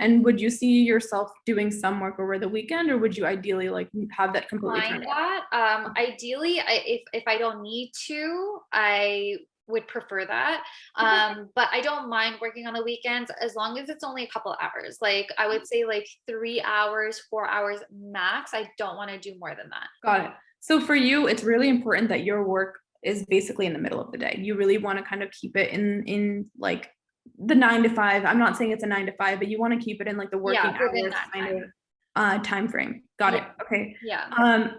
And would you see yourself doing some work over the weekend, or would you ideally like have that completely turned off? Ideally, if I don't need to, I would prefer that. But I don't mind working on the weekends as long as it's only a couple hours. Like I would say like 3 hours, 4 hours max. I don't want to do more than that. Got it. So for you, it's really important that your work is basically in the middle of the day. You really want to kind of keep it in like the 9 to 5. I'm not saying it's a 9 to 5, but you want to keep it in like the working hours kind of time frame. Got it. Okay. Yeah.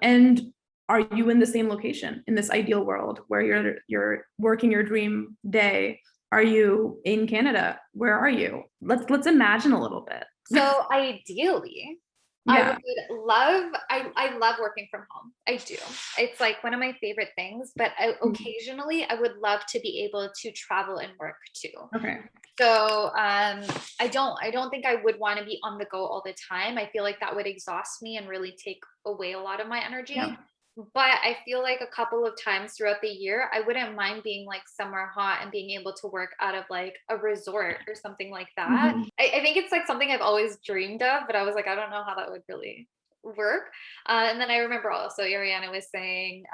And are you in the same location in this ideal world where you're working your dream day? Are you in Canada? Where are you? Let's imagine a little bit. So ideally, Yeah. I love working from home. I do. It's like one of my favorite things, but occasionally I would love to be able to travel and work too. Okay. So I don't think I would want to be on the go all the time. I feel like that would exhaust me and really take away a lot of my energy. Yeah. But I feel like a couple of times throughout the year, I wouldn't mind being like somewhere hot and being able to work out of like a resort or something like that. I think it's like something I've always dreamed of, but I was like, I don't know how that would really work. And then I remember also Ariana was saying,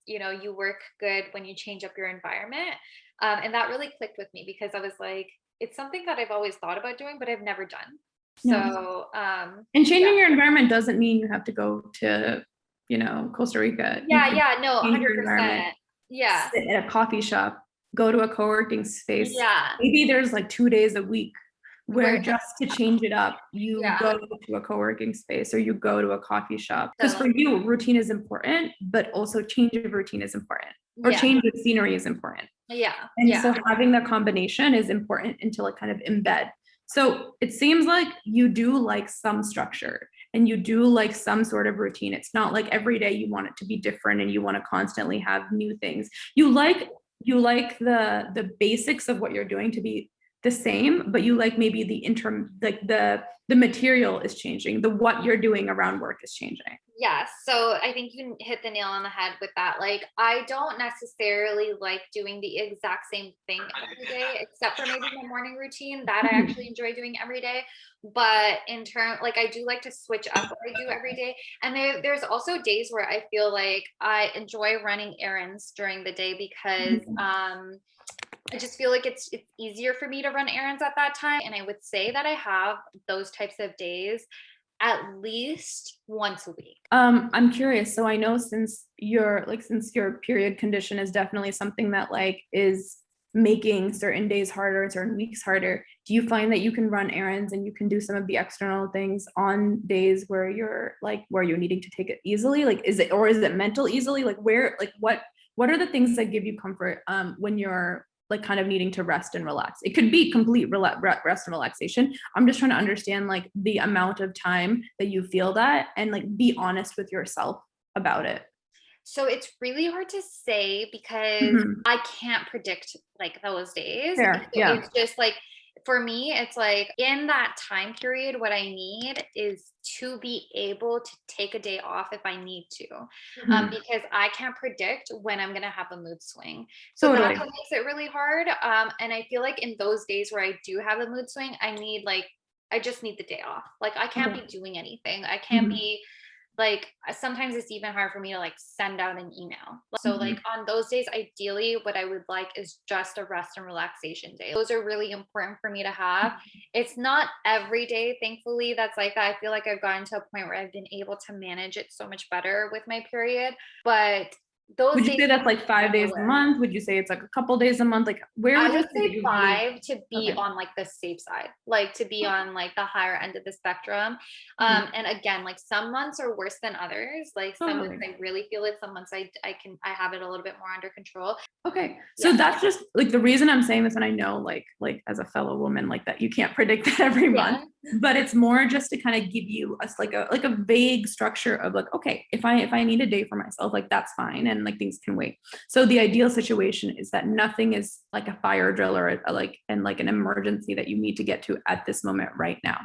you work good when you change up your environment. And that really clicked with me because I was like, it's something that I've always thought about doing, but I've never done. So, and changing your environment doesn't mean you have to go to Costa Rica. Yeah, no, 100%. Yeah. Sit at a coffee shop, go to a co-working space. Yeah. Maybe there's like 2 days a week where just to change it up, you go to a co-working space or you go to a coffee shop. Because for you, routine is important, but also change of routine is important. Or change of scenery is important. Yeah. And so having that combination is important until it kind of embed. So it seems like you do like some structure and you do like some sort of routine. It's not like every day you want it to be different and you want to constantly have new things. You like the basics of what you're doing to be the same, but you like maybe the material is changing. What you're doing around work is changing. Yes. So I think you hit the nail on the head with that. Like, I don't necessarily like doing the exact same thing every day, except for maybe my morning routine that I actually enjoy doing every day. But in turn, like I do like to switch up what I do every day. And there's also days where I feel like I enjoy running errands during the day because I just feel like it's easier for me to run errands at that time. And I would say that I have those types of days at least once a week. I'm curious. So I know since your period condition is definitely something that like is making certain days harder and certain weeks harder, do you find that you can run errands and you can do some of the external things on days where you're needing to take it easily? Like, is it mental easily? Like what are the things that give you comfort when you're like kind of needing to rest and relax? It could be complete rest and relaxation. I'm just trying to understand like the amount of time that you feel that and like be honest with yourself about it. So it's really hard to say because I can't predict like those days. Fair. So Yeah. it's just like, for me, it's like in that time period, what I need is to be able to take a day off if I need to, because I can't predict when I'm going to have a mood swing. So that's what makes it really hard. And I feel like in those days where I do have a mood swing, I just need the day off. Like I can't be doing anything. I can't be like, sometimes it's even hard for me to like send out an email. So like on those days, ideally what I would like is just a rest and relaxation day. Those are really important for me to have. It's not every day, thankfully, that's like that. I feel like I've gotten to a point where I've been able to manage it so much better with my period, but those would you say that's like 5 days a month? Would you say it's like a couple days a month? Like where would you say 5 to be on like the safe side, like to be on like the higher end of the spectrum. And again, like some months are worse than others. Like some months I really feel it. Some months I have it a little bit more under control. Okay. So that's just like the reason I'm saying this. And I know like as a fellow woman like that, you can't predict that every month, but it's more just to kind of give you a vague structure of like, okay, if I need a day for myself, like that's fine. And like things can wait. So the ideal situation is that nothing is like a fire drill or an emergency that you need to get to at this moment right now.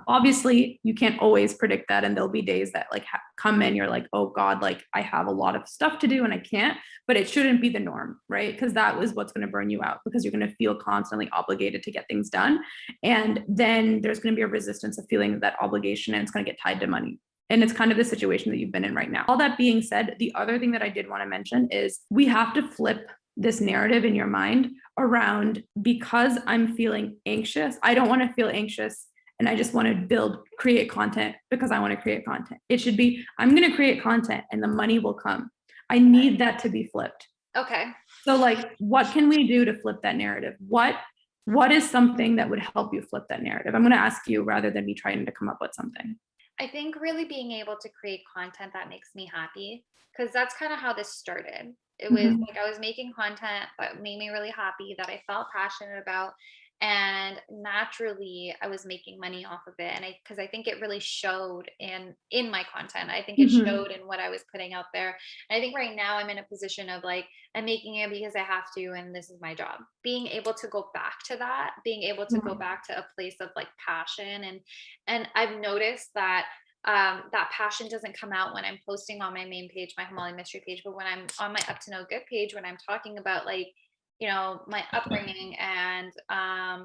Obviously you can't always predict that. And there'll be days that like come in, you're like, oh God, like I have a lot of stuff to do and I can't, but it shouldn't be the norm, right? Because that is what's going to burn you out because you're going to feel constantly obligated to get things done. And then there's going to be a resistance of feeling that obligation, and it's going to get tied to money. And it's kind of the situation that you've been in right now. All that being said, the other thing that I did want to mention is we have to flip this narrative in your mind around, because I'm feeling anxious, I don't want to feel anxious and I just want to create content because I want to create content. It should be, I'm going to create content and the money will come. I need that to be flipped. Okay. So like, what can we do to flip that narrative? What is something that would help you flip that narrative? I'm going to ask you rather than me trying to come up with something. I think really being able to create content that makes me happy, because that's kind of how this started. It was like I was making content that made me really happy, that I felt passionate about, and naturally I was making money off of it. And because I think it really showed in my content. I think it showed in what I was putting out there. And I think right now I'm in a position of like, I'm making it because I have to, and this is my job. Being able to go back to that, being able to go back to a place of like passion, and I've noticed that that passion doesn't come out when I'm posting on my main page, my HemaliMistry page, but when I'm on my Up to No Good page, when I'm talking about like, you know, my upbringing and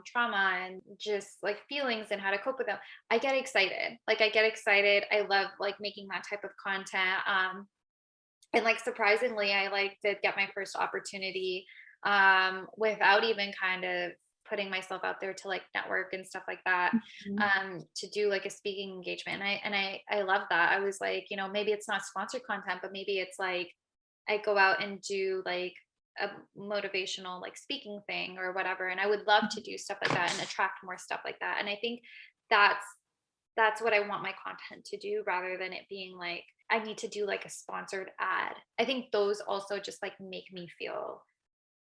trauma and just like feelings and how to cope with them, I get excited. Like I get excited. I love like making that type of content. And like surprisingly, I like did get my first opportunity without even kind of putting myself out there to like network and stuff like that, to do like a speaking engagement. And I love that. I was like, you know, maybe it's not sponsored content, but maybe it's like I go out and do like a motivational like speaking thing or whatever. And I would love to do stuff like that and attract more stuff like that. And I think that's what I want my content to do, rather than it being like I need to do like a sponsored ad. I think those also just like make me feel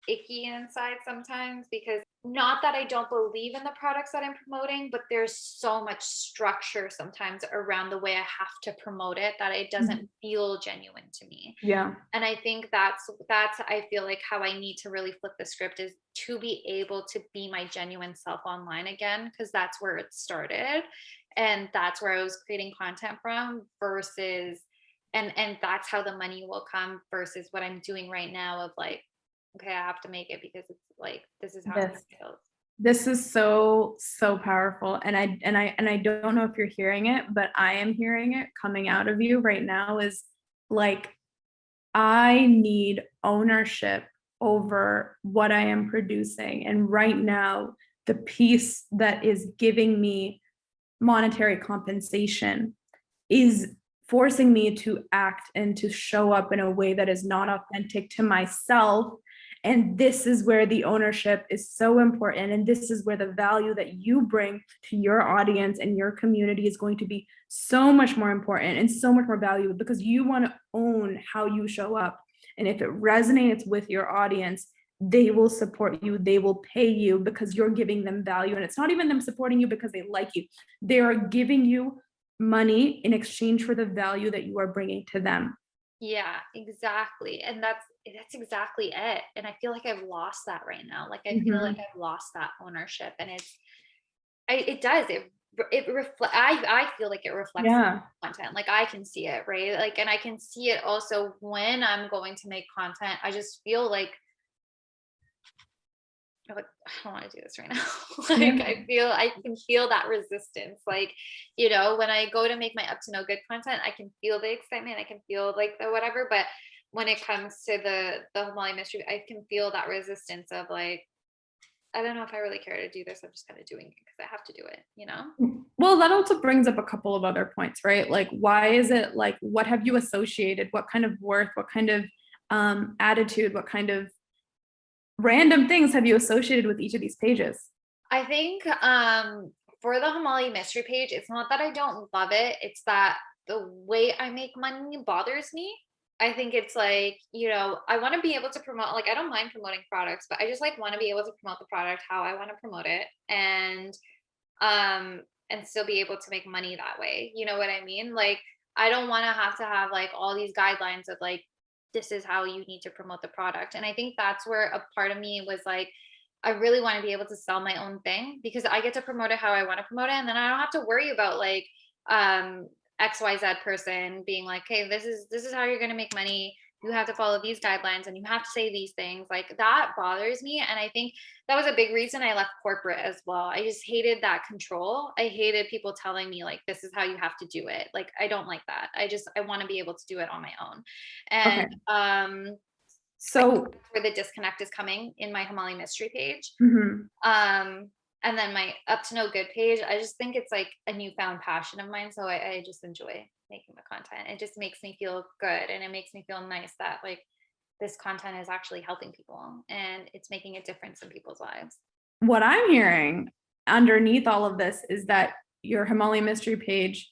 icky inside sometimes, because not that I don't believe in the products that I'm promoting, but there's so much structure sometimes around the way I have to promote it that it doesn't feel genuine to me. Yeah. And I think that's I feel like how I need to really flip the script, is to be able to be my genuine self online again, because that's where it started and that's where I was creating content from, versus and that's how the money will come, versus what I'm doing right now of like, okay, I have to make it because it's like, this is how it feels. This is so powerful. And I don't know if you're hearing it, but I am hearing it coming out of you right now, is like, I need ownership over what I am producing. And right now, the piece that is giving me monetary compensation is forcing me to act and to show up in a way that is not authentic to myself. And this is where the ownership is so important. And this is where the value that you bring to your audience and your community is going to be so much more important and so much more valuable, because you want to own how you show up. And if it resonates with your audience, they will support you, they will pay you because you're giving them value. And it's not even them supporting you because they like you. They are giving you money in exchange for the value that you are bringing to them. Yeah, exactly. And that's exactly it. And I feel like I've lost that right now. Like I feel like I've lost that ownership, and I feel like it reflects content. Like I can see it, right? Like, and I can see it also when I'm going to make content. I just feel like I'm like, I don't want to do this right now. Like I can feel that resistance. Like, you know, when I go to make my Up to No Good content, I can feel the excitement. I can feel like the whatever. But when it comes to the HemaliMistry, I can feel that resistance of like, I don't know if I really care to do this. I'm just kind of doing it because I have to do it, you know? Well, that also brings up a couple of other points, right? Like, why is it like, what have you associated? What kind of worth, what kind of attitude, what kind of random things have you associated with each of these pages? I think for the HemaliMistry page, it's not that I don't love it. It's that the way I make money bothers me. I think it's like, you know, I want to be able to promote, like, I don't mind promoting products, but I just like want to be able to promote the product how I want to promote it, and still be able to make money that way. You know what I mean? Like, I don't want to have like all these guidelines of like, this is how you need to promote the product. And I think that's where a part of me was like, I really want to be able to sell my own thing, because I get to promote it how I want to promote it. And then I don't have to worry about like, XYZ person being like, hey, this is how you're going to make money. you have to follow these guidelines and you have to say these things. Like that bothers me. And I think that was a big reason I left corporate as well. I just hated that control. I hated people telling me like, this is how you have to do it. Like, I don't like that. I want to be able to do it on my own. Okay. And, So that's where the disconnect is coming in my HemaliMistry page. mhm. And then my Up to No Good page, I just think it's like a newfound passion of mine. So I just enjoy making the content. It just makes me feel good, and it makes me feel nice that like this content is actually helping people and it's making a difference in people's lives. What I'm hearing underneath all of this is that your HemaliMistry page,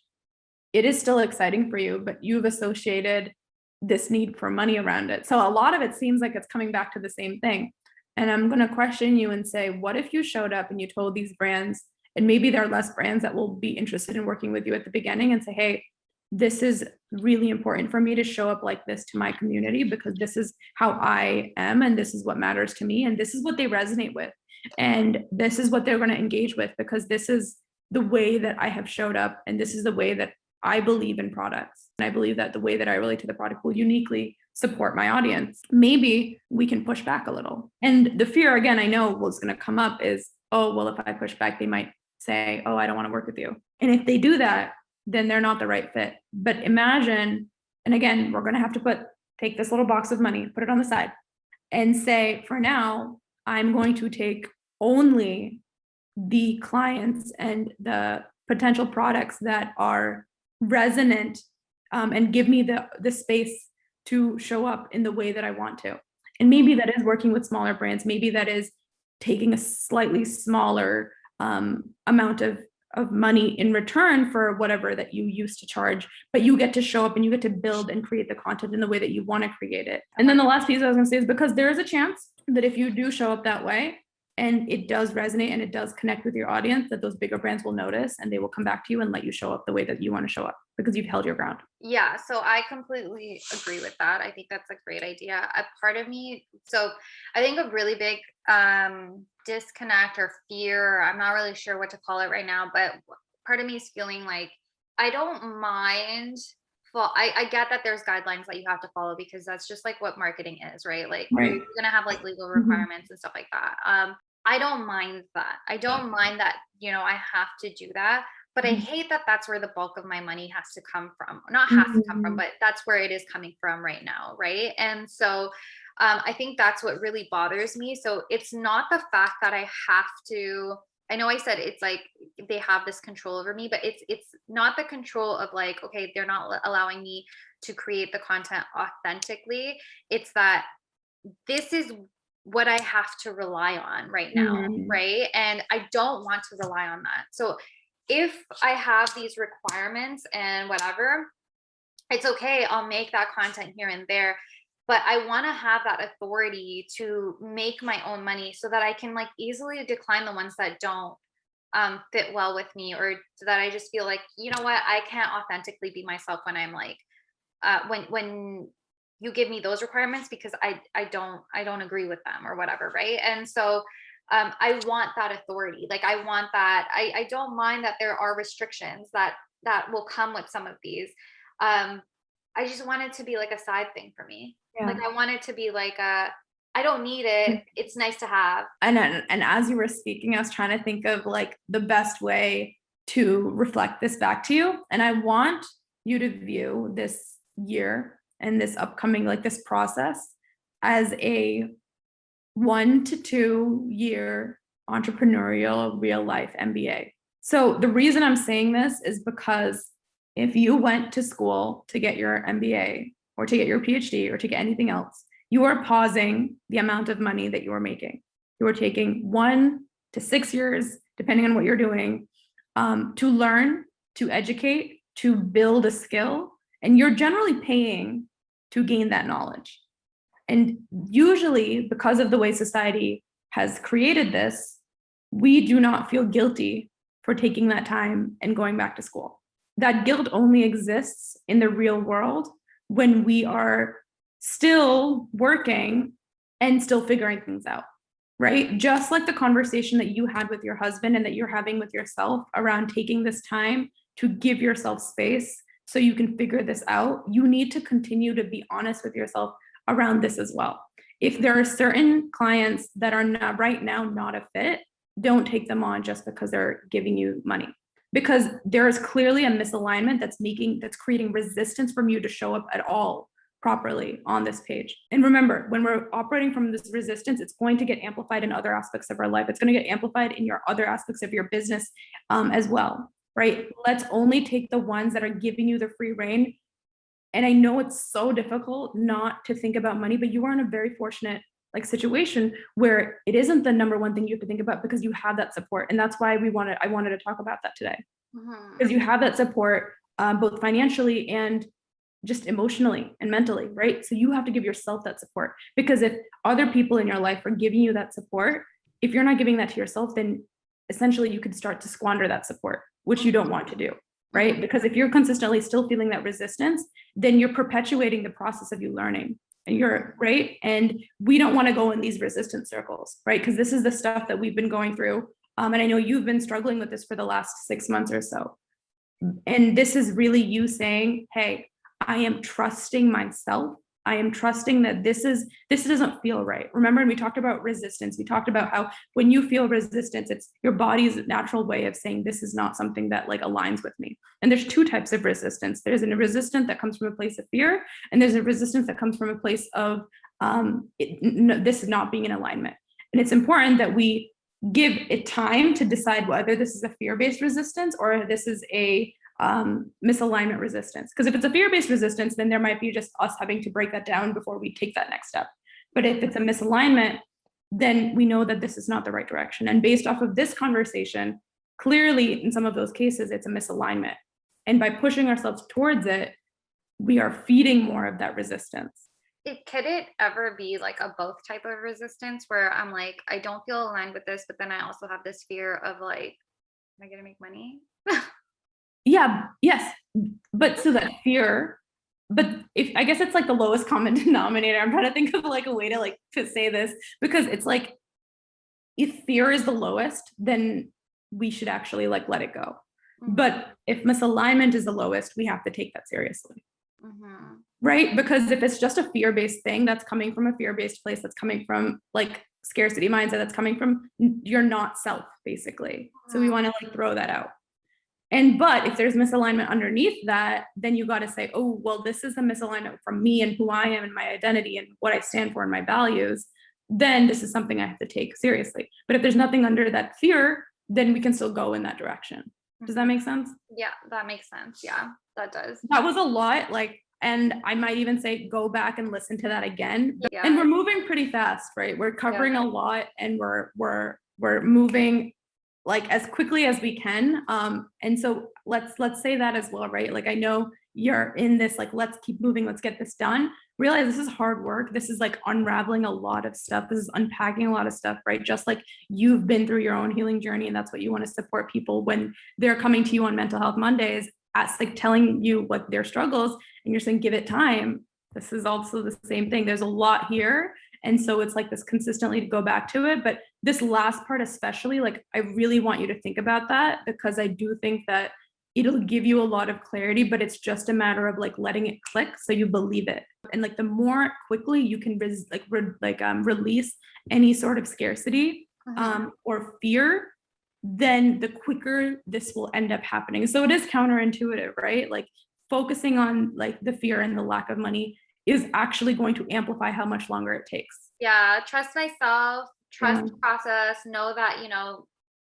it is still exciting for you, but you've associated this need for money around it. So a lot of it seems like it's coming back to the same thing. And I'm going to question you and say, what if you showed up and you told these brands, and maybe there are less brands that will be interested in working with you at the beginning, and say, hey, this is really important for me to show up like this to my community because this is how I am, and this is what matters to me, and this is what they resonate with, and this is what they're going to engage with because this is the way that I have showed up, and this is the way that I believe in products. And I believe that the way that I relate to the product will uniquely support my audience. Maybe we can push back a little. And the fear, again, I know what's going to come up is, oh, well, if I push back, they might say, oh, I don't want to work with you. And if they do that, then they're not the right fit. But imagine, and again, we're going to have to take this little box of money, put it on the side, and say, for now, I'm going to take only the clients and the potential products that are resonant, and give me the space to show up in the way that I want to. And maybe that is working with smaller brands. Maybe that is taking a slightly smaller amount of money in return for whatever that you used to charge, but you get to show up and you get to build and create the content in the way that you want to create it. And then the last piece I was going to say is, because there is a chance that if you do show up that way, and it does resonate and it does connect with your audience, that those bigger brands will notice and they will come back to you and let you show up the way that you want to show up because you've held your ground. Yeah, so I completely agree with that. I think that's a great idea. A part of me, so I think a really big disconnect or fear, I'm not really sure what to call it right now, but part of me is feeling like I don't mind. Well, I get that there's guidelines that you have to follow because that's just like what marketing is, right? Like Right. you're gonna have like legal requirements and stuff like that. I don't mind that. I don't mind that, I have to do that. But I hate that that's where the bulk of my money has to come from. Not has to come from, but that's where it is coming from right now, right? And so I think that's what really bothers me. So it's not the fact that I have to. I know I said it's like they have this control over me, but it's not the control of like, okay, they're not allowing me to create the content authentically. It's that this is what I have to rely on right now, right? And I don't want to rely on that. So if I have these requirements and whatever, it's okay. I'll make that content here and there, but I want to have that authority to make my own money so that I can like easily decline the ones that don't fit well with me, or that I just feel like, you know what, I can't authentically be myself when I'm like, when you give me those requirements because I don't agree with them or whatever, right? And so I want that authority. Like I want that. I don't mind that there are restrictions that will come with some of these. I just want it to be like a side thing for me. Yeah. Like I want it to be like I don't need it. It's nice to have. And as you were speaking, I was trying to think of like the best way to reflect this back to you. And I want you to view this year and this upcoming, like this process, as a 1 to 2 year entrepreneurial real life MBA. So the reason I'm saying this is because if you went to school to get your MBA or to get your PhD or to get anything else, you are pausing the amount of money that you are making. You are taking 1 to 6 years, depending on what you're doing, to learn, to educate, to build a skill, and you're generally paying to gain that knowledge. And usually, because of the way society has created this, we do not feel guilty for taking that time and going back to school. That guilt only exists in the real world when we are still working and still figuring things out, right? Just like the conversation that you had with your husband and that you're having with yourself around taking this time to give yourself space so you can figure this out, you need to continue to be honest with yourself around this as well. If there are certain clients that are not right now not a fit, don't take them on just because they're giving you money, because there is clearly a misalignment that's creating resistance from you to show up at all properly on this page. And remember, when we're operating from this resistance, it's going to get amplified in other aspects of our life. It's going to get amplified in your other aspects of your business as well, right? Let's only take the ones that are giving you the free reign. And I know it's so difficult not to think about money, but you are in a very fortunate situation where it isn't the number one thing you have to think about, because you have that support. And that's why I wanted to talk about that today, because you have that support both financially and just emotionally and mentally, right? So you have to give yourself that support, because if other people in your life are giving you that support, if you're not giving that to yourself, then essentially you could start to squander that support, which you don't want to do, right? Because if you're consistently still feeling that resistance, then you're perpetuating the process of you learning, and you're right. And we don't want to go in these resistance circles, right? Because this is the stuff that we've been going through. And I know you've been struggling with this for the last 6 months or so. And this is really you saying, hey, I am trusting myself. I am trusting that this doesn't feel right. Remember, when we talked about resistance, we talked about how when you feel resistance, it's your body's natural way of saying, this is not something that aligns with me. And there's 2 types of resistance. There's a resistance that comes from a place of fear, and there's a resistance that comes from a place of this is not being in alignment. And it's important that we give it time to decide whether this is a fear-based resistance or this is a misalignment resistance. Because if it's a fear-based resistance, then there might be just us having to break that down before we take that next step. But if it's a misalignment, then we know that this is not the right direction. And based off of this conversation, clearly in some of those cases, it's a misalignment. And by pushing ourselves towards it, we are feeding more of that resistance. Could it ever be a both type of resistance where I'm I don't feel aligned with this, but then I also have this fear of am I gonna make money? Yeah, yes. But so that fear, but if I guess it's the lowest common denominator. I'm trying to think of a way to say this, because it's if fear is the lowest, then we should actually let it go. But if misalignment is the lowest, we have to take that seriously. Right? Because if it's just a fear-based thing that's coming from a fear-based place, that's coming from scarcity mindset, that's coming from you're not self, basically. So we want to throw that out. But if there's misalignment underneath that, then you got to say, oh, well, this is a misalignment from me and who I am and my identity and what I stand for and my values. Then this is something I have to take seriously. But if there's nothing under that fear, then we can still go in that direction. Does that make sense? Yeah, that makes sense. Yeah, that does. That was a lot. And I might even say, go back and listen to that again. Yeah. And we're moving pretty fast, right? We're covering a lot, and we're moving as quickly as we can. And so let's say that as well, right? I know you're in this, let's keep moving, let's get this done. Realize this is hard work. This is unraveling a lot of stuff. This is unpacking a lot of stuff, right? Just you've been through your own healing journey, and that's what you want to support people when they're coming to you on Mental Health Mondays, as telling you what their struggles, and you're saying, give it time. This is also the same thing. There's a lot here. And so it's this consistently to go back to it. But this last part, especially, I really want you to think about that, because I do think that it'll give you a lot of clarity, but it's just a matter of letting it click so you believe it. And the more quickly you can release any sort of scarcity or fear, then the quicker this will end up happening. So it is counterintuitive, right? Focusing on the fear and the lack of money is actually going to amplify how much longer it takes. Yeah, trust myself, trust the process, know that,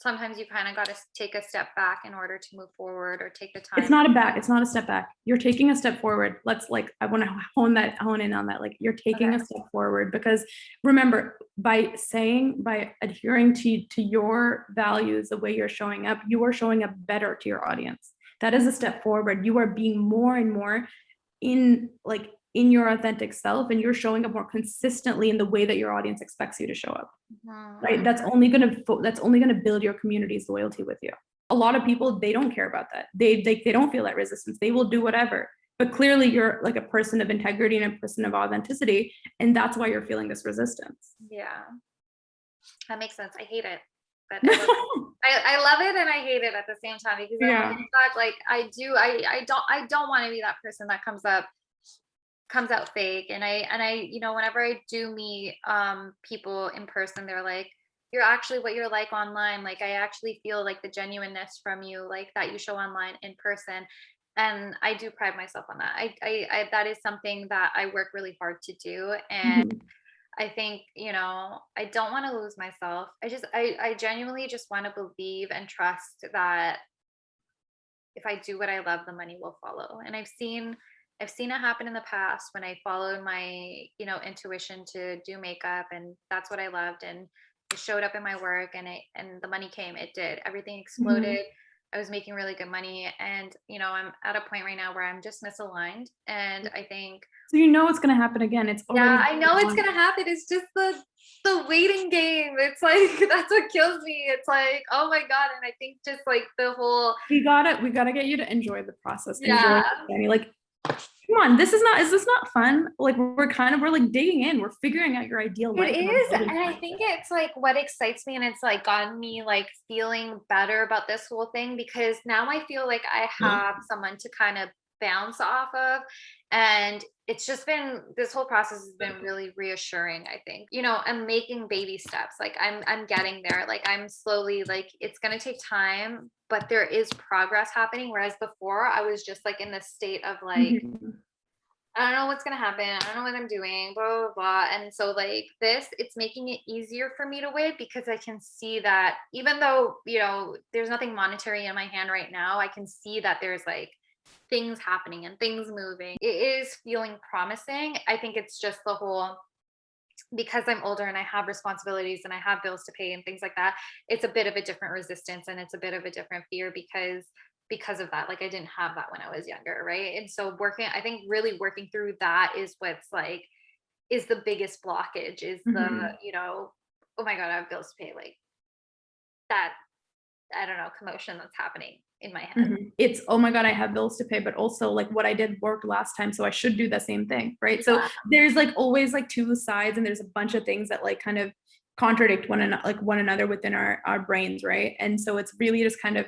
sometimes you kind of got to take a step back in order to move forward, or take the time. It's not a step back. You're taking a step forward. Let's I want to hone in on that. You're taking a step forward, because remember, by adhering to your values, the way you're showing up, you are showing up better to your audience. That is a step forward. You are being more and more in your authentic self, and you're showing up more consistently in the way that your audience expects you to show up. Right? That's only going to build your community's loyalty with you. A lot of people, they don't care about that. They don't feel that resistance. They will do whatever. But clearly you're a person of integrity and a person of authenticity, and that's why you're feeling this resistance. Yeah. That makes sense. I hate it. but I love it and I hate it at the same time, because I'm like, Yeah. in fact, like I don't want to be that person that comes out fake. And I whenever I do meet people in person, they're like, you're actually what you're like online. Like, I actually feel like the genuineness from you, like that you show online in person. And I do pride myself on that. I that is something that I work really hard to do. And Mhm. I think, I don't want to lose myself. I genuinely just want to believe and trust that if I do what I love, the money will follow. And I've seen it happen in the past when I followed my, intuition to do makeup, and that's what I loved, and it showed up in my work, and the money came. It did. Everything Mhm. exploded. I was making really good money, and I'm at a point right now where I'm just misaligned, and I think, So you know it's gonna happen again. It's already yeah, I happened know it's once. gonna happen. It's just the waiting game. It's like that's what kills me. It's like, oh my God. And I think just like the whole, We gotta get you to enjoy the process, enjoy yeah, the journey. Like, come on, is this not fun? Like we're like digging in, we're figuring out your ideal it life and we're is. building And I towards think it. it's like what excites me, and it's like gotten me like feeling better about this whole thing, because now I feel like I have someone to kind of bounce off of. And it's just been, this whole process has been really reassuring. I think, I'm making baby steps. Like, I'm getting there. Like, I'm slowly, like, it's going to take time, but there is progress happening. Whereas before I was just like in this state of like, Mhm. I don't know what's gonna happen. I don't know what I'm doing, blah, blah, blah. And so like this, it's making it easier for me to wait, because I can see that even though, there's nothing monetary in my hand right now, I can see that there's like things happening and things moving. It is feeling promising. I think it's just the whole, because I'm older and I have responsibilities and I have bills to pay and things like that, it's a bit of a different resistance, and it's a bit of a different fear, because of that. Like, I didn't have that when I was younger, right? And so I think really working through that is what's like is the biggest blockage, is Mhm. oh my God, I have bills to pay, like that, I don't know, commotion that's happening in my head. Mhm. It's, "Oh my god, I have bills to pay," but also, like, what I did worked last time, so I should do the same thing, right? So, Yeah. there's, like, always, like, 2 sides, and there's a bunch of things that, like, kind of contradict one another within our brains, right? And so it's really just kind of,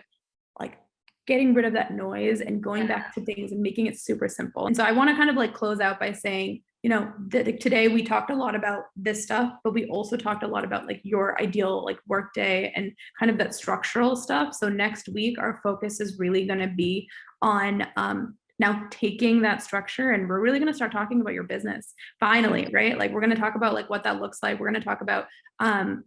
like, getting rid of that noise and going Yeah. back to things and making it super simple. And so I wanna kind of, like, close out by saying, that today we talked a lot about this stuff, but we also talked a lot about, like, your ideal, like, workday and kind of that structural stuff. So next week, our focus is really gonna be on, now taking that structure, and we're really gonna start talking about your business finally, right? Like, we're gonna talk about, like, what that looks like. We're gonna talk about,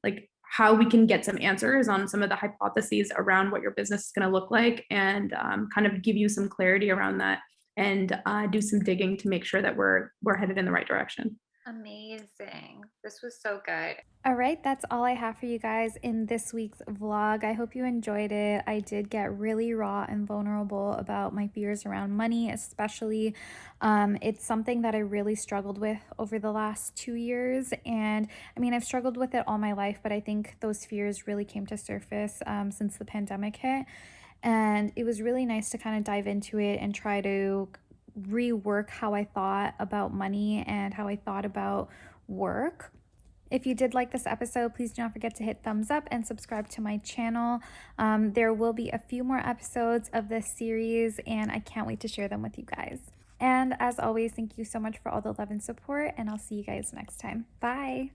like, how we can get some answers on some of the hypotheses around what your business is gonna look like, and, kind of give you some clarity around that, and, do some digging to make sure that we're headed in the right direction. Amazing. This was so good. All right, that's all I have for you guys in this week's vlog. I hope you enjoyed it. I did get really raw and vulnerable about my fears around money, especially. It's something that I really struggled with over the last 2 years. And I mean, I've struggled with it all my life, but I think those fears really came to surface since the pandemic hit. And it was really nice to kind of dive into it and try to rework how I thought about money and how I thought about work. If you did like this episode, please do not forget to hit thumbs up and subscribe to my channel. There will be a few more episodes of this series, and I can't wait to share them with you guys. And as always, thank you so much for all the love and support, and I'll see you guys next time. Bye.